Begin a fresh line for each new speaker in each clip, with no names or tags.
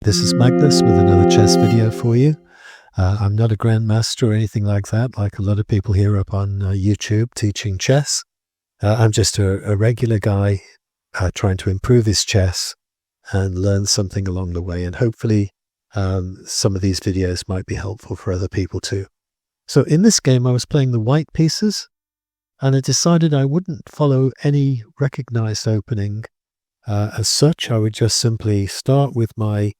This is Magnus with another chess video for you. I'm not a grandmaster or anything like that, like a lot of people here up on YouTube teaching chess. I'm just a regular guy trying to improve his chess and learn something along the way, and hopefully some of these videos might be helpful for other people too. So in this game I was playing the white pieces, and I decided I wouldn't follow any recognized opening as such. I would just simply start with my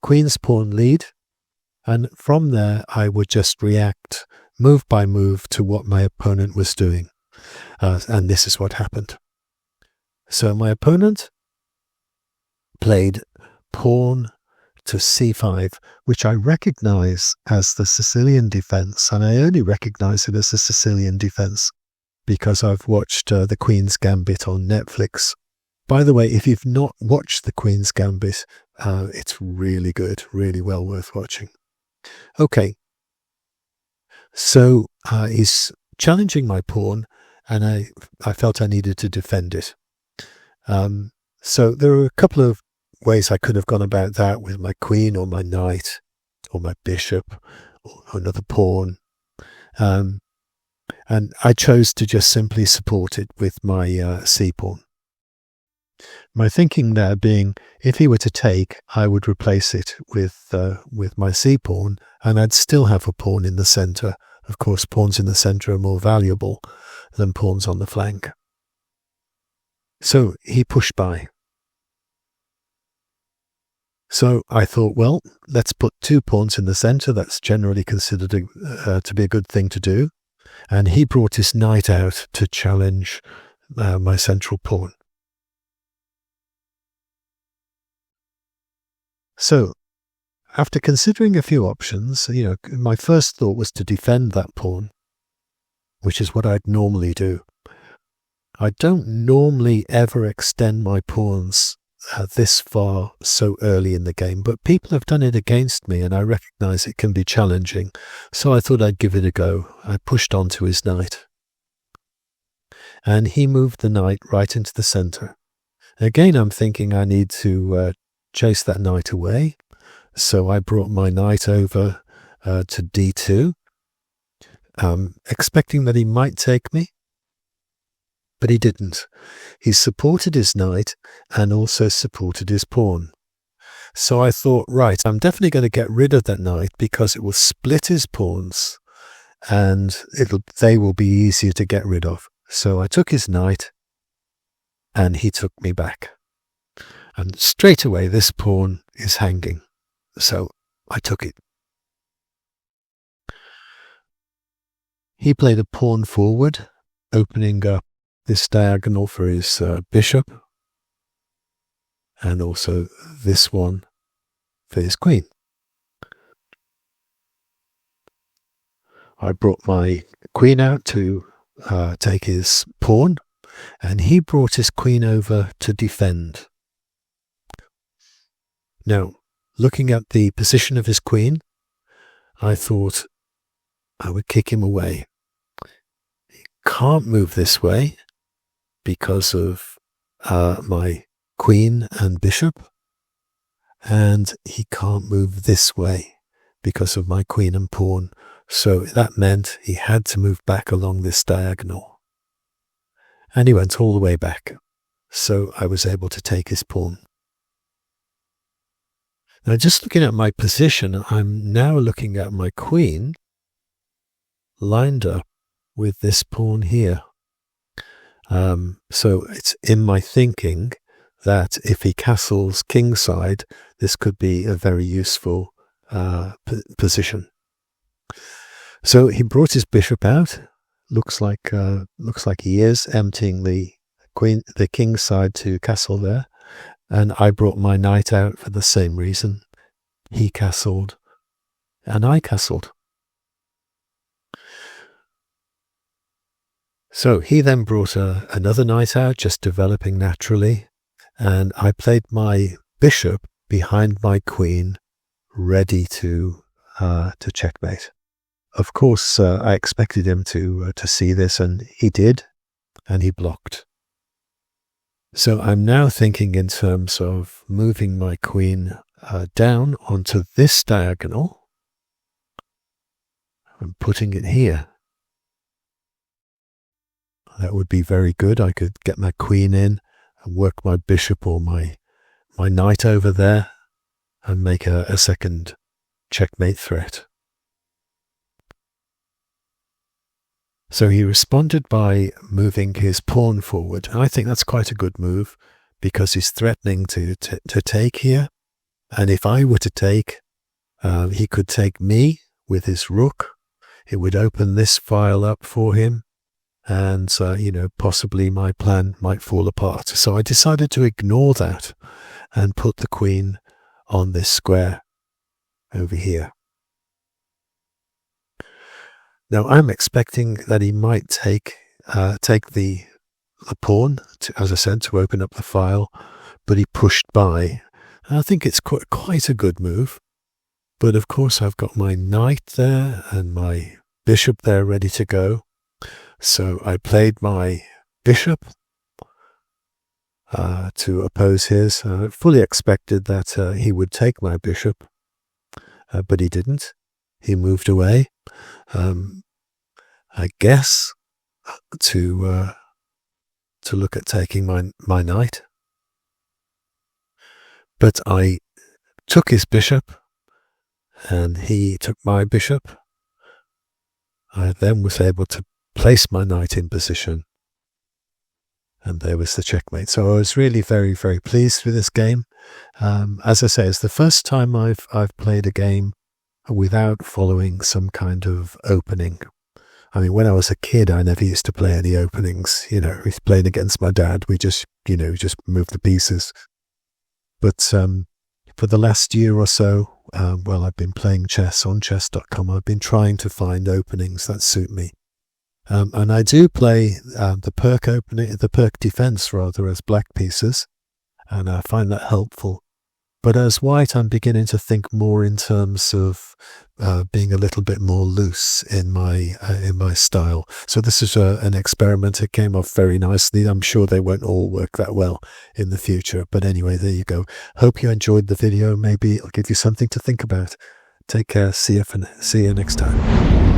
queen's pawn lead, and from there I would just react move by move to what my opponent was doing. And this is what happened. So my opponent played pawn to c5, which I recognize as the Sicilian defense, and I only recognize it as the Sicilian defense because I've watched the Queen's Gambit on Netflix. By the way, if you've not watched the Queen's Gambit, it's really good, really well worth watching. Okay, so he's challenging my pawn, and I felt I needed to defend it. So there are a couple of ways I could have gone about that with my queen or my knight or my bishop or another pawn. And I chose to just simply support it with my c-pawn. My thinking there being, if he were to take, I would replace it with my c-pawn, and I'd still have a pawn in the center. Of course, pawns in the center are more valuable than pawns on the flank. So he pushed by. So I thought, well, let's put two pawns in the center. That's generally considered to be a good thing to do. And he brought his knight out to challenge my central pawn. So, after considering a few options, my first thought was to defend that pawn, which is what I'd normally do. I don't normally ever extend my pawns this far so early in the game, but people have done it against me, and I recognize it can be challenging, so I thought I'd give it a go. I pushed on to his knight, and he moved the knight right into the center. Again, I'm thinking I need to chase that knight away, so I brought my knight over to d2, expecting that he might take me, but he didn't. He supported his knight and also supported his pawn. So I thought, right, I'm definitely going to get rid of that knight because it will split his pawns and they will be easier to get rid of. So I took his knight and he took me back. And straight away, this pawn is hanging. So I took it. He played a pawn forward, opening up this diagonal for his bishop, and also this one for his queen. I brought my queen out to take his pawn, and he brought his queen over to defend. Now, looking at the position of his queen, I thought I would kick him away. He can't move this way because of my queen and bishop, and he can't move this way because of my queen and pawn. So that meant he had to move back along this diagonal. And he went all the way back. So I was able to take his pawn. Now, just looking at my position, I'm now looking at my queen lined up with this pawn here. So it's in my thinking that if he castles kingside, this could be a very useful position. So he brought his bishop out. Looks like he is emptying the king's side to castle there. And I brought my knight out for the same reason. He castled, and I castled. So he then brought another knight out, just developing naturally, and I played my bishop behind my queen, ready to checkmate. Of course, I expected him to see this, and he did, and he blocked. So I'm now thinking in terms of moving my queen down onto this diagonal and putting it here. That would be very good. I could get my queen in and work my bishop or my knight over there and make a second checkmate threat. So he responded by moving his pawn forward. I think that's quite a good move because he's threatening to take here. And if I were to take, he could take me with his rook. It would open this file up for him. And, possibly my plan might fall apart. So I decided to ignore that and put the queen on this square over here. Now I'm expecting that he might take the pawn, as I said, to open up the file, but he pushed by. And I think it's quite a good move. But of course I've got my knight there and my bishop there ready to go. So I played my bishop to oppose his. I fully expected that he would take my bishop, but he didn't. He moved away, I guess, to look at taking my knight. But I took his bishop, and he took my bishop. I then was able to place my knight in position, and there was the checkmate. So I was really very, very pleased with this game. As I say, it's the first time I've played a game without following some kind of opening. I mean, when I was a kid, I never used to play any openings. He's playing against my dad. We just moved the pieces. But for the last year or so, I've been playing chess on chess.com. I've been trying to find openings that suit me. And I do play the perk defense rather as black pieces, and I find that helpful. But as white, I'm beginning to think more in terms of being a little bit more loose in my style. So this is an experiment. It came off very nicely. I'm sure they won't all work that well in the future. But anyway, there you go. Hope you enjoyed the video. Maybe it'll give you something to think about. Take care. See you next time.